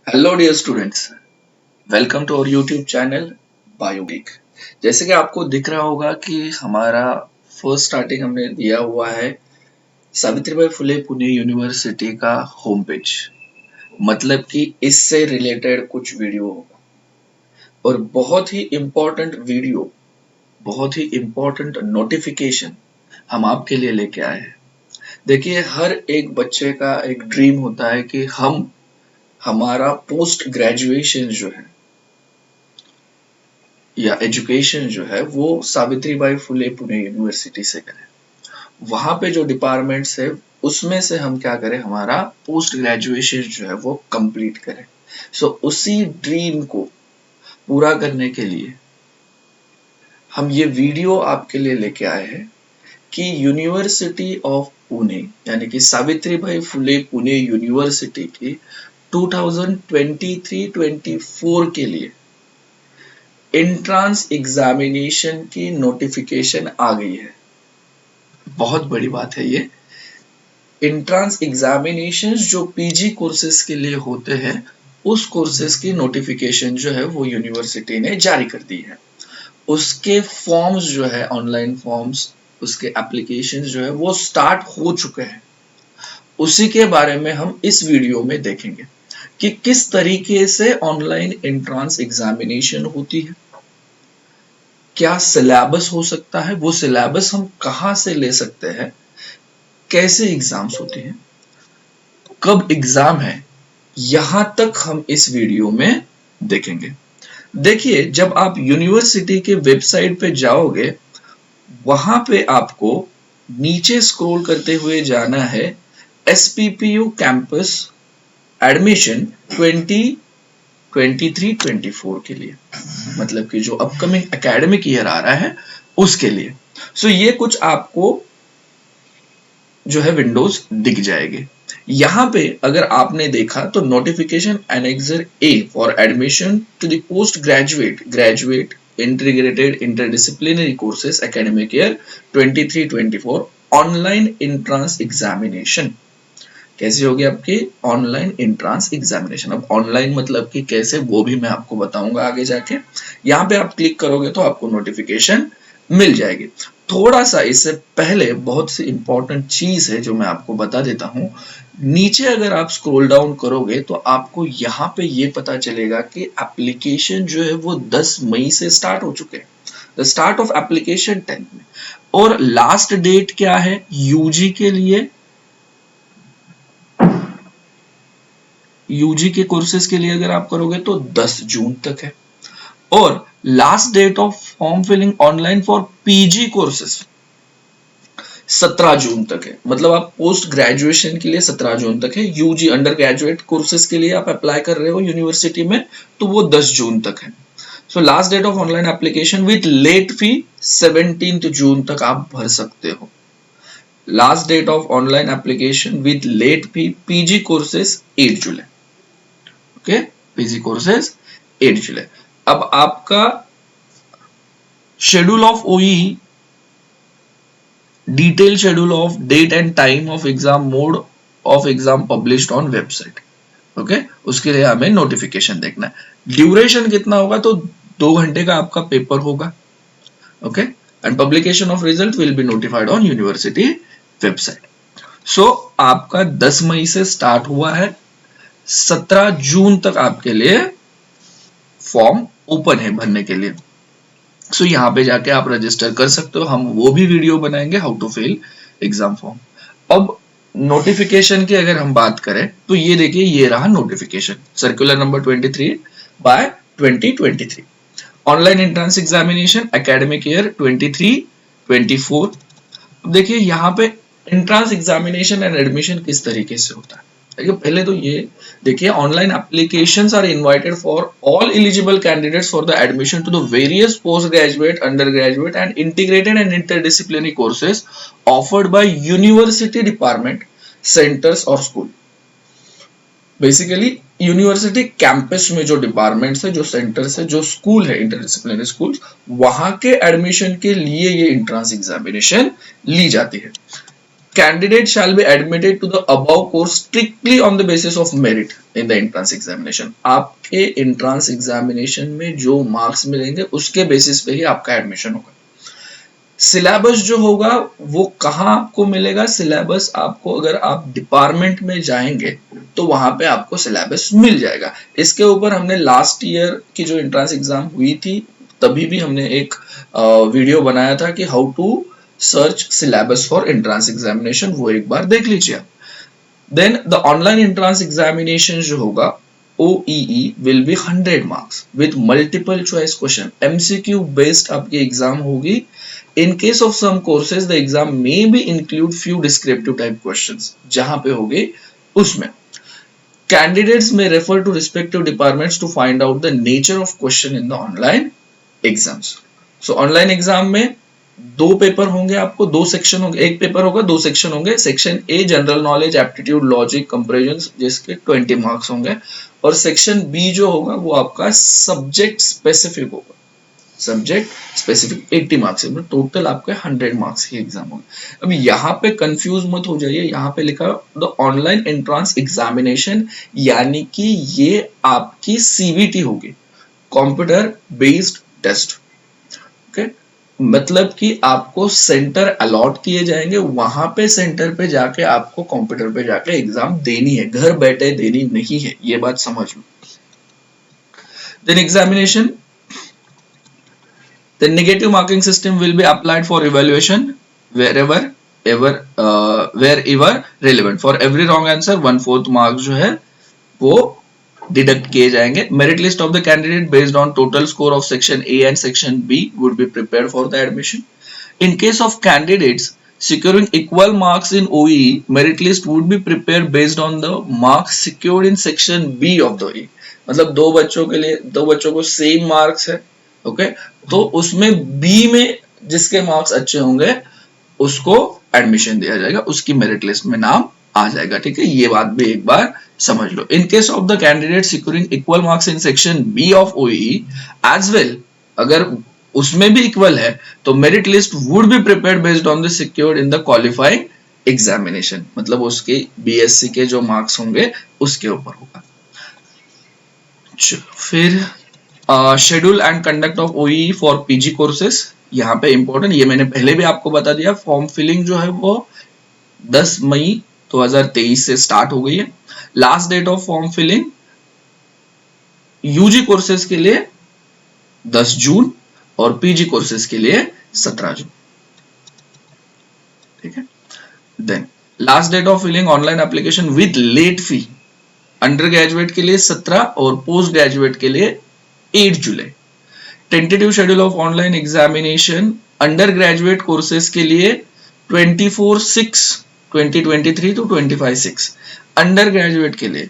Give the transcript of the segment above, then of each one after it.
Hello dear students, welcome to our YouTube channel Biogic. जैसे कि आपको दिख रहा होगा कि हमारा फर्स्ट स्टार्टिंग हमने दिया हुआ है सावित्रीबाई फुले पुणे यूनिवर्सिटी का होम पेज। मतलब कि इससे रिलेटेड कुछ वीडियो होगा और बहुत ही इम्पोर्टेंट वीडियो, बहुत ही इम्पोर्टेंट नोटिफिकेशन हम आपके लिए लेके आए हैं। देखिए, हर एक बच्चे का एक ड्रीम होता है कि हम हमारा पोस्ट ग्रेजुएशन जो है या एजुकेशन जो है वो सावित्रीबाई फुले पुणे यूनिवर्सिटी से करें। वहां पे जो डिपार्टमेंट्स है उसमें से हम क्या करें, हमारा पोस्ट ग्रेजुएशन जो है वो कंप्लीट करें। उसी ड्रीम को पूरा करने के लिए हम ये वीडियो आपके लिए लेके आए हैं कि यूनिवर्सिटी ऑफ पुणे यानी कि सावित्रीबाई फुले पुणे यूनिवर्सिटी की 2023-24 के लिए एंट्रेंस एग्जामिनेशन की नोटिफिकेशन आ गई है। बहुत बड़ी बात है ये। एंट्रेंस एग्जामिनेशन जो पीजी कोर्सेज के लिए होते हैं उस कोर्सेज की नोटिफिकेशन जो है वो यूनिवर्सिटी ने जारी कर दी है। उसके फॉर्म्स जो है, ऑनलाइन फॉर्म्स, उसके एप्लीकेशन जो है वो स्टार्ट हो चुके हैं। उसी के बारे में हम इस वीडियो में देखेंगे कि किस तरीके से ऑनलाइन एंट्रेंस एग्जामिनेशन होती है, क्या सिलेबस हो सकता है, वो सिलेबस हम कहां से ले सकते हैं, कैसे एग्जाम्स होते हैं, कब एग्जाम है, यहां तक हम इस वीडियो में देखेंगे। देखिए, जब आप यूनिवर्सिटी के वेबसाइट पे जाओगे, वहां पे आपको नीचे स्क्रॉल करते हुए जाना है एसपीपीयू कैंपस एडमिशन 2023-24 के लिए, मतलब कि जो अपकमिंग एकेडमिक ईयर आ रहा है उसके लिए। ये कुछ आपको जो है विंडोज दिख जाएंगे। यहाँ पे अगर आपने देखा तो notification annexure A for admission to the post graduate integrated interdisciplinary courses academic year 23-24 online entrance examination. कैसे होगी आपकी ऑनलाइन एंट्रेंस एग्जामिनेशन? अब ऑनलाइन मतलब कि कैसे, वो भी मैं आपको बताऊंगा आगे जाके। यहाँ पे आप क्लिक करोगे तो आपको नोटिफिकेशन मिल जाएगी। थोड़ा सा इससे पहले बहुत सी इंपॉर्टेंट चीज है जो मैं आपको बता देता हूं। नीचे अगर आप स्क्रॉल डाउन करोगे तो आपको यहाँ पे ये पता चलेगा कि एप्लीकेशन जो है वो 10 मई से स्टार्ट हो चुके हैं। द स्टार्ट ऑफ एप्लीकेशन 10 में, और लास्ट डेट क्या है यूजी के लिए, यूजी के कोर्सेज के लिए अगर आप करोगे तो 10 जून तक है। और last date of form filling online for PG courses 17 June तक है। मतलब आप पोस्ट ग्रेजुएशन के लिए 17 जून तक है। यूजी अंडर ग्रेजुएट कोर्सेज के लिए आप अप्लाई कर रहे हो यूनिवर्सिटी में तो वो 10 जून तक है। Last date of online application with late fee 17 June तक आप भर सकते हो। Last date of online application with late fee PG courses 8 जुलाई। ओके, पीजी कोर्सेज 8 जुलाई। अब आपका schedule of OEE, detail schedule of date and time of exam, mode of exam published on website. Okay, उसके लिए हमें notification देखना है। Duration कितना होगा तो 2 घंटे का आपका पेपर होगा। Okay, and publication of result will be notified on university website. आपका 10 मई से स्टार्ट हुआ है, 17 जून तक आपके लिए फॉर्म ओपन है भरने के लिए। यहाँ पे जाके आप रजिस्टर कर सकते हो। हम वो भी वीडियो बनाएंगे how to fill exam form. अब नोटिफिकेशन की अगर हम बात करें तो ये देखिए, ये रहा notification, circular number 23/2023, online entrance examination academic year 23-24। अब देखिए यहाँ पे एंट्रेंस एग्जामिनेशन एंड एडमिशन किस तरीके से होता है। देखिए, पहले तो ये देखिए, online applications are invited for all eligible candidates for the admission to the various post graduate, under graduate and integrated and interdisciplinary courses offered by university department, centres और स्कूल। बेसिकली यूनिवर्सिटी कैंपस में जो departments है, जो centres है, जो school है, interdisciplinary school, वहां के एडमिशन के लिए ये एंट्रेंस एग्जामिनेशन ली जाती है। Candidate shall be admitted to the above course strictly on the basis of merit in the entrance examination. आपके entrance examination में जो marks मिलेंगे उसके basis पे ही आपका admission होगा. सिलेबस जो होगा वो कहाँ आपको मिलेगा? सिलेबस आपको, अगर आप डिपार्टमेंट में जाएंगे तो वहां पे आपको सिलेबस मिल जाएगा. इसके ऊपर हमने लास्ट ईयर की जो एंट्रेंस एग्जाम हुई थी तभी भी हमने एक वीडियो बनाया था कि how to search syllabus for entrance examination, वो एक बार देख लीजिए. Then the online entrance examination जो होगा OEE will be 100 marks with multiple choice question, MCQ based आपकी एग्जाम होगी. In case of some courses the exam may be include few descriptive type questions, जहां पे होगी उसमें. Candidates may refer to respective departments to find out the nature of question in the online exams. So online exam में दो paper होंगे, आपको दो section होंगे, एक पेपर होगा, दो सेक्शन होंगे. Section a general knowledge, aptitude, logic, comparison, जिसके 20 मार्क्स होंगे, और सेक्शन बी जो होगा वो आपका सब्जेक्ट स्पेसिफिक होगा. सब्जेक्ट स्पेसिफिक 80 मार्क्स है, टोटल आपके 100 मार्क्स की एग्जाम होगी. अब यहाँ पे कंफ्यूज मत हो जाइए, यहाँ पे लिखा द ऑनलाइन एंट्रेंस एग्जामिनेशन, यानी कि ये आपकी CBT होगी, कंप्यूटर बेस्ड टेस्ट. ओके, मतलब कि आपको सेंटर अलॉट किए जाएंगे, वहां पे सेंटर पे जाके आपको कंप्यूटर पे जाके एग्जाम देनी है, घर बैठे देनी नहीं है, ये बात समझ लो. Then examination, the negative marking system will be applied for evaluation wherever relevant. For every wrong answer 1/4 mark जो है वो डिडक्ट किए जाएंगे. Merit list of the candidate based on total score of section A and section B would be prepared for the admission. In case of candidates securing equal marks in OEE, merit list would be prepared based on the marks secured in section B of the OEE. मतलब दो बच्चों को same marks है, okay, तो उसमें B में जिसके marks अच्छे होंगे उसको एडमिशन दिया जाएगा, उसकी मेरिट लिस्ट में नाम आ जाएगा. ठीक है, ये बात भी एक बार समझ लो. In case of the candidate securing equal marks in section B of OEE as well, अगर उसमें भी इक्वल है तो merit list would be prepared based on the secured in the qualifying examination, मतलब उसके BSc के जो मार्क्स होंगे उसके ऊपर होगा. फिर schedule and conduct of OEE for PG courses, यहाँ पे इंपॉर्टेंट, ये मैंने पहले भी आपको बता दिया. फॉर्म फिलिंग जो है वो 10 मई 2023 से स्टार्ट हो गई है. Last date of form filling UG courses के लिए 10 जून और PG कोर्सेज के लिए 17 जून. ठीक है. Then last date of filling online application with late fee undergraduate के लिए 17 और पोस्ट ग्रेजुएट के लिए 8 जुलाई. Tentative schedule of online examination undergraduate courses के लिए 24/6/2023 to 25/6. अंडर ग्रेजुएट के लिए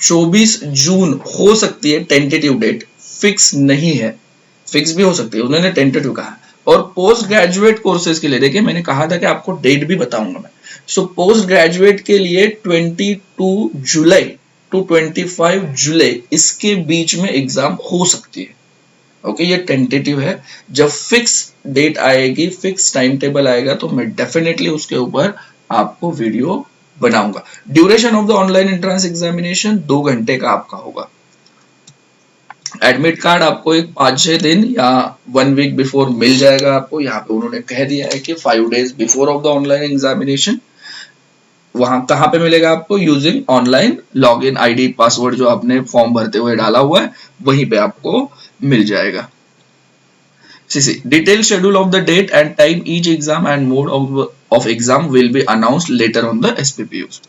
24 जून हो सकती है टेंटेटिव डेट, फिक्स नहीं है, फिक्स भी हो सकती है, उन्होंने टेंटेटिव कहा. और पोस्ट ग्रेजुएट कोर्सेज के लिए देखिए मैंने कहा था कि आपको डेट भी बताऊंगा मैं. सो पोस्ट ग्रेजुएट के लिए 22 जुलाई टू 25 जुलाई इसके बीच में एग्जाम हो सकती है. ओके, ये टेंटेटिव है. जब फिक्स डेट आएगी, फिक्स टाइम टेबल आएगा तो मैं डेफिनेटली उसके ऊपर आपको वीडियो बनाऊंगा. Duration of the online entrance examination 2 घंटे का आपका होगा. एडमिट कार्ड आपको एक 5-6 दिन या 1 वीक बिफोर मिल जाएगा आपको. यहाँ पे उन्होंने कह दिया है कि 5 days before of the online examination. वहां कहाँ पे मिलेगा आपको? Using online login ID password जो आपने फॉर्म भरते हुए डाला हुआ है वहीं पे आपको मिल जाएगा. Detail schedule of the date and time each exam and mode of exam will be announced later on the SPPUs.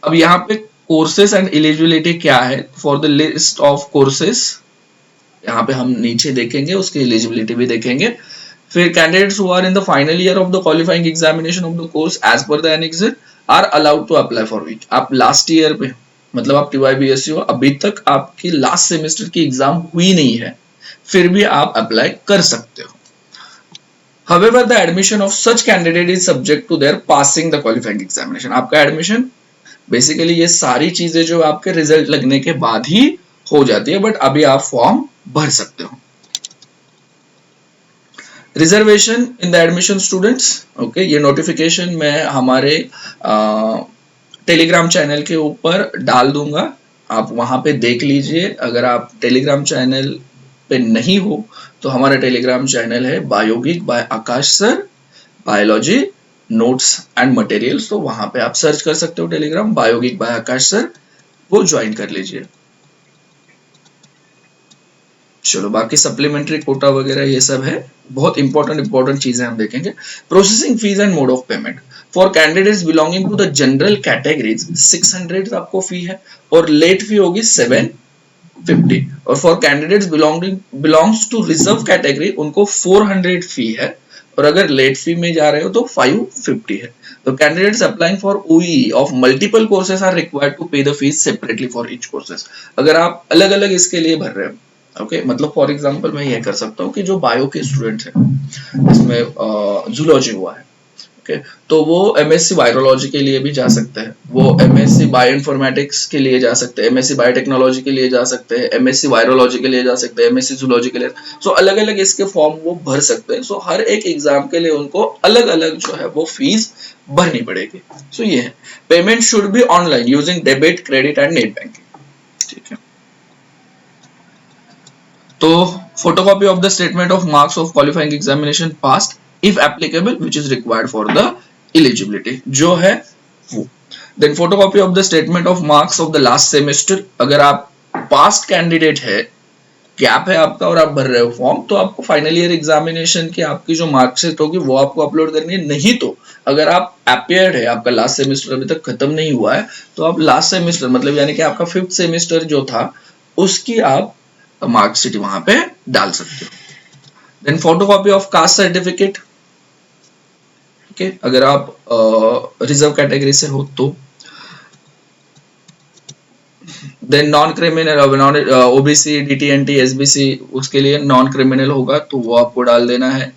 अब यहाँ पे कोर्सेस एंड एलिजिबिलिटी क्या है? For the list of courses यहाँ पे हम नीचे देखेंगे, उसकी एलिजिबिलिटी भी देखेंगे. फिर candidates who are in the final year of the qualifying examination of the course as per the annexure are allowed to apply for which. आप लास्ट ईयर पे, मतलब आप TYBSc हो, अभी तक आपकी लास्ट सेमेस्टर की एग्जाम हुई नहीं है, फिर भी आप अप्लाई कर सकते हो. However, the admission of such candidate is subject to their passing the qualifying examination. आपका एडमिशन बेसिकली ये सारी चीजें जो आपके रिजल्ट लगने के बाद ही हो जाती है, बट अभी आप फॉर्म भर सकते हो. Reservation in the admission students, okay, ये नोटिफिकेशन मैं हमारे टेलीग्राम चैनल के ऊपर डाल दूंगा, आप वहां पे देख लीजिए। अगर आप टेलीग्राम चैनल पे नहीं हो तो हमारा टेलीग्राम चैनल है Biogic by Akash sir biology notes and materials, तो वहां पे आप सर्च कर सकते हो Telegram Biogic by Akash sir, वो ज्वाइन कर लीजिए। चलो बाकी सप्लीमेंट्री कोटा वगैरह ये सब है, बहुत इंपॉर्टेंट चीजें हम देखेंगे। Processing fees and mode of payment for candidates belonging to the general categories 600 आपको फी है और लेट फी होगी 750, और for candidates belongs to reserve category उनको 400 फी है, और अगर लेट फी में जा रहे हो तो 550 है। तो candidates applying for OE of multiple courses are required to pay the fees separately for each courses. अगर आप अलग अलग इसके लिए भर रहे हो, ओके मतलब फॉर एग्जांपल मैं ये कर सकता हूँ कि जो बायो के स्टूडेंट्स हैं, इसमें जूलॉजी हुआ है, ओके, तो वो एमएससी वायरोलॉजी के लिए भी जा सकते हैं, वो एमएससी बायो इन्फॉर्मेटिक्स के लिए जा सकते हैं, एमएससी बायोटेक्नोलॉजी के लिए जा सकते हैं, एमएससी वायरोलॉजी के लिए जा सकते हैं, एमएससी जूलॉजी के लिए, सो अलग अलग इसके फॉर्म वो भर सकते हैं। सो हर एक एग्जाम के लिए उनको अलग अलग जो है वो फीस भरनी पड़ेगी। सो ये है, payment should be online using debit credit and net banking, ठीक है। तो photocopy of the statement of marks of qualifying examination passed if applicable which is required for the eligibility जो है वो। then photocopy of the statement of marks of the last semester, अगर आप past candidate है, gap है आपका और आप भर रहे हो फॉर्म, तो आपको फाइनल ईयर एग्जामिनेशन की आपकी जो मार्कशीट होगी वो आपको अपलोड करनी है। नहीं तो अगर आप अपियर्ड है, आपका लास्ट सेमेस्टर अभी तक खत्म नहीं हुआ है, तो आप लास्ट सेमेस्टर मतलब यानी कि आपका 5th सेमेस्टर जो था उसकी आप मार्कशीट वहां पे डाल सकते हो। Then photocopy of caste certificate, okay, अगर आप रिजर्व कैटेगरी से हो तो। Then non criminal, OBC DTNT SBC, उसके लिए नॉन क्रिमिनल होगा तो वो आपको डाल देना है।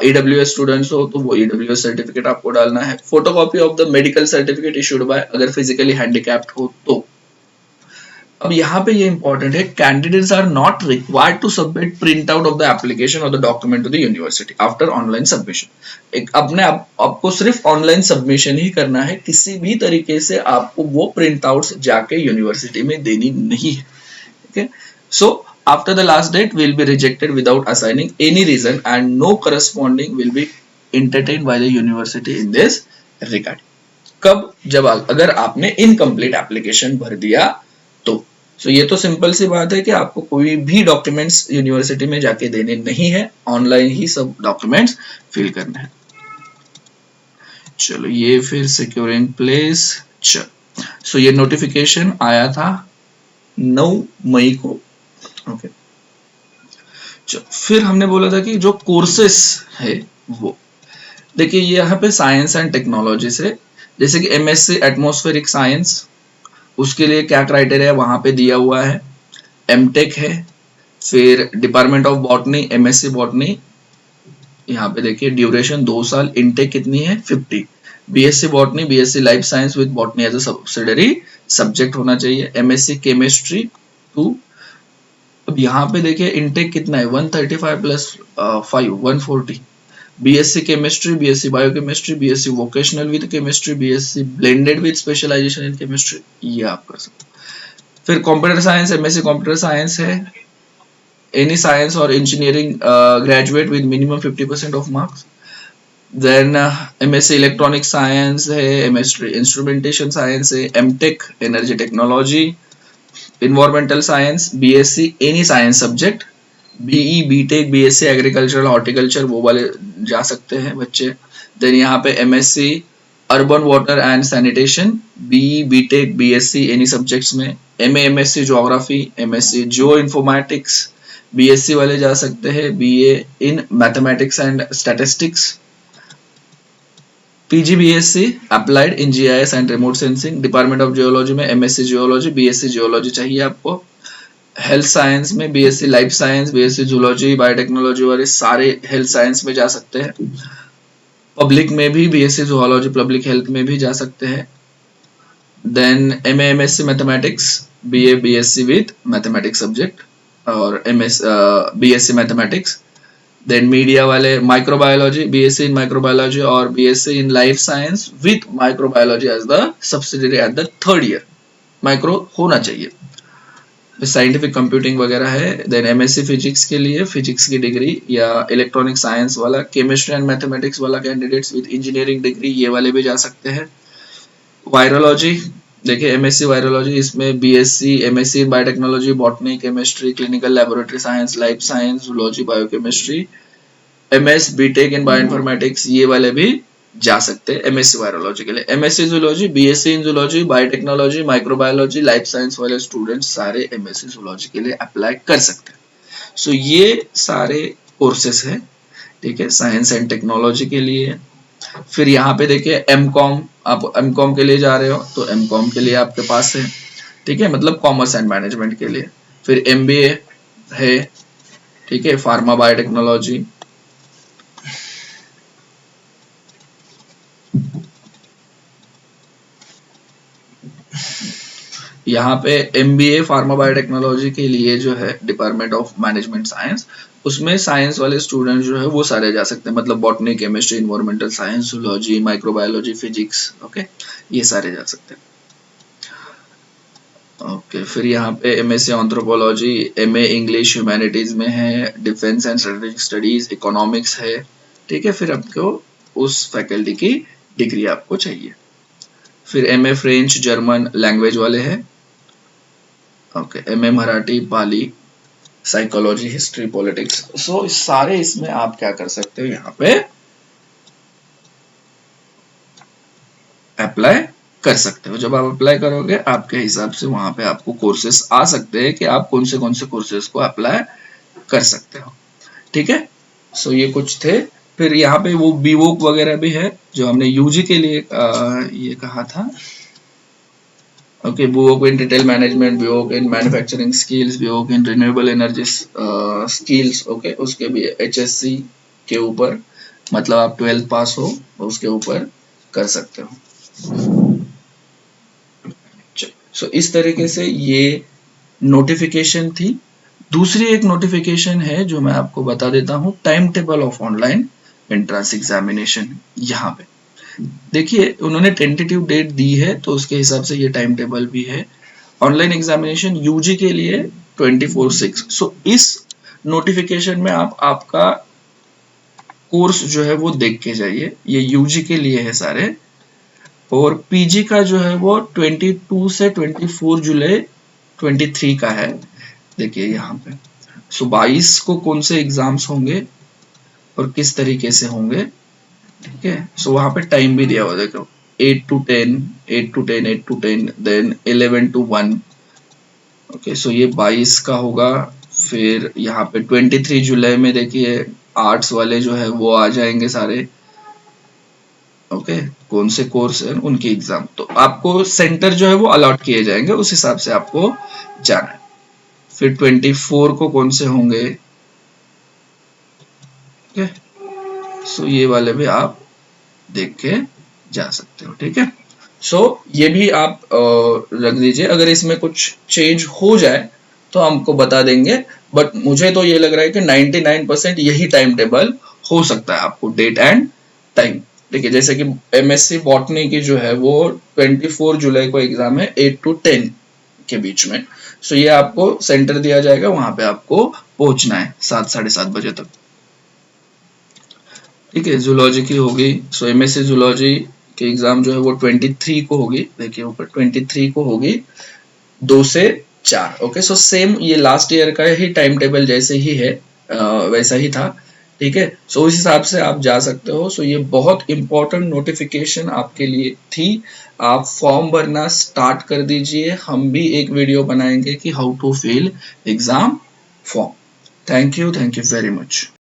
ईडब्ल्यूएस स्टूडेंट्स हो तो वो ईडब्ल्यूएस सर्टिफिकेट आपको डालना है। Photocopy of the medical certificate issued by, अगर फिजिकली हैंडीकैप्ड हो तो। अब यहाँ पे ये इंपॉर्टेंट है, candidates are not required to submit print out of the application और the document to the university after online submission. एक अपने आपको सिर्फ ऑनलाइन सबमिशन ही करना है, किसी भी तरीके से आपको वो प्रिंट आउट्स जाके यूनिवर्सिटी में देनी नहीं है, okay. So after the last date will be rejected without assigning any reason and no corresponding will be entertained by the university in this regard. कब? जब अगर आपने इनकम्प्लीट एप्लीकेशन भर दिया तो। सो ये तो सिंपल सी बात है कि आपको कोई भी डॉक्यूमेंट्स यूनिवर्सिटी में जाके देने नहीं है, ऑनलाइन ही सब डॉक्यूमेंट्स फिल करने हैं। चलो ये फिर सिक्योरिंग प्लेस, चलो सो ये नोटिफिकेशन आया था 9 मई को, ओके। चलो फिर हमने बोला था कि जो कोर्सेस है वो देखिए, यहाँ पे साइंस एंड टेक्नोलॉजी से, जैसे कि एमएससी एटमॉस्फेरिक साइंस, उसके लिए क्या क्राइटेरिया वहां पे दिया हुआ है। एमटेक है, फिर department of botany MSc botany, यहाँ पे देखिए ड्यूरेशन 2 साल, इनटेक कितनी है 50। BSc botany, BSc life science with botany as a subsidiary subject होना चाहिए। MSc chemistry 2। अब यहाँ पे देखिए इनटेक कितना है 135 plus 5 140। BSc chemistry, BSc biochemistry, BSc vocational with chemistry, BSc blended with specialisation in chemistry, ये आप कर सकते हो। फिर computer science, MSc computer science है, एनी साइंस और engineering graduate with minimum 50% of marks. Then MSc electronic science है, MSc instrumentation science है, MTech energy technology, environmental science, BSc any science subject, BE BTech BSc agricultural horticulture वो वाले जा सकते हैं बच्चे। देन यहाँ पे MSc urban water and sanitation, BE BTech BSc any subjects में, MA MSc geography, MSc geoinformatics, BSc वाले जा सकते हैं, BA in mathematics and statistics, PG BSc applied in GIS and remote sensing, department of geology में MSc geology, BSc geology चाहिए आपको। Health science में BSc life science, BSc zoology biotechnology वाले सारे हेल्थ साइंस में जा सकते हैं। पब्लिक में भी बीएससी जूलॉजी पब्लिक हेल्थ में भी जा सकते हैं। Then MA MSc mathematics, BA BSc with mathematics subject और MS BSc mathematics, then media वाले माइक्रोबायोलॉजी, बीएससी इन माइक्रोबायोलॉजी और BSc in life science with microbiology as the subsidiary at the third year, micro होना चाहिए। Scientific computing वगैरह है। Then MSc physics के लिए physics की डिग्री या इलेक्ट्रॉनिक साइंस वाला, केमिस्ट्री एंड मैथमेटिक्स वाला कैंडिडेट्स विद इंजीनियरिंग डिग्री ये वाले भी जा सकते हैं। वायरोलॉजी देखिए, एमएससी वायरोलॉजी, इसमें BSc MSc biotechnology, botany, chemistry, clinical laboratory science, life science, zoology, biochemistry, MS BTech in bioinformatics ये वाले भी जा सकते हैं एमएससी वायरोलॉजी के लिए। MSc zoology, BSc in zoology, biotechnology, microbiology, life science वाले स्टूडेंट्स सारे एमएससी जूलॉजी के लिए अप्लाई कर सकते हैं। सो ये सारे कोर्सेस हैं, ठीक है, साइंस एंड टेक्नोलॉजी के लिए। फिर यहाँ पे देखिए एमकॉम, आप एमकॉम के लिए जा रहे हो तो एमकॉम के लिए आपके पास है, ठीक है, मतलब कॉमर्स एंड मैनेजमेंट के लिए। फिर एमबीए है, ठीक है, फार्मा बायोटेक्नोलॉजी। यहाँ पे एमबीए फार्मा बायोटेक्नोलॉजी के लिए जो है डिपार्टमेंट ऑफ मैनेजमेंट साइंस, उसमें साइंस वाले स्टूडेंट जो है वो सारे जा सकते हैं, मतलब botany, chemistry, environmental science, zoology, microbiology, physics, okay, ये सारे जा सकते हैं। ओके, फिर यहाँ पे MSc anthropology, MA English humanities में है, defence and strategic studies, economics है, ठीक है, फिर आपको उस फैकल्टी की डिग्री आपको चाहिए। फिर एमए फ्रेंच जर्मन लैंग्वेज वाले हैं, ओके, एमए मराठी, पाली, साइकोलॉजी, हिस्ट्री, पॉलिटिक्स। सो सारे इसमें आप क्या कर सकते हो, यहाँ पे अप्लाई कर सकते हो। जब आप अप्लाई करोगे आपके हिसाब से वहां पे आपको कोर्सेस आ सकते हैं कि आप कौन से कोर्सेस को अप्लाई कर सकते हो, ठीक है। सो ये कुछ थे। फिर यहाँ पे वो बीवोक वगैरह भी है जो हमने यूजी के लिए ये कहा था, okay, BVoc in retail management, BVoc in manufacturing skills, BVoc in renewable energy skills, okay, उसके भी एचएससी के ऊपर, मतलब आप 12th पास हो उसके ऊपर कर सकते हो। सो इस तरीके से ये नोटिफिकेशन थी। दूसरी एक नोटिफिकेशन है जो मैं आपको बता देता हूँ, time table of online entrance examination. यहाँ पे देखिए उन्होंने टेंटेटिव डेट दी है तो उसके हिसाब से ये टाइम टेबल भी है। ऑनलाइन एग्जामिनेशन यूजी के लिए 24/6। सो इस नोटिफिकेशन में आप आपका कोर्स जो है वो देख के जाइए, ये यूजी के लिए है सारे, और पीजी का जो है वो 22 से 24 जुलाई 23 का है। देखिए यहाँ पे सो 22 को कौन से एग्जाम्स होंगे और किस तरीके से होंगे, ठीक है। सो वहां पे टाइम भी दिया हुआ, देखो 8 to 10, 8 to 10, 8 to 10, then 11 to 1, okay. सो ये 22 का होगा। फिर यहाँ पे 23 जुलाई में देखिए आर्ट्स वाले जो है वो आ जाएंगे सारे, ओके, कौन से कोर्स है उनकी एग्जाम, तो आपको सेंटर जो है वो अलॉट किए जाएंगे, उस हिसाब से आपको जाना है। फिर 24 को कौन से होंगे, ठीक है। सो ये वाले भी आप देख के जा सकते हो, ठीक है। सो ये भी आप रख दीजिए, अगर इसमें कुछ चेंज हो जाए तो हमको बता देंगे, बट मुझे तो ये लग रहा है कि 99% यही टाइम टेबल हो सकता है आपको, डेट एंड टाइम, ठीक है। जैसे कि एमएससी बॉटनी की जो है वो 24 जुलाई को एग्जाम है 8 to 10 के बीच में। सो ये आपको सेंटर दिया जाएगा, वहां पे आपको पहुंचना है 7 साढ़े 7 बजे तक, ठीक है। जूलॉजी की होगी, सो एमएससी जूलॉजी की एग्जाम जो है वो 23 को होगी, देखिए ऊपर 23 को होगी 2 से 4, ओके। सो सेम ये लास्ट ईयर का ही टाइम टेबल जैसे ही है, वैसा ही था, ठीक है। सो उस हिसाब से आप जा सकते हो। सो ये बहुत इंपॉर्टेंट नोटिफिकेशन आपके लिए थी। आप फॉर्म भरना स्टार्ट कर दीजिए, हम भी एक वीडियो बनाएंगे कि how to fill exam form. Thank you very much.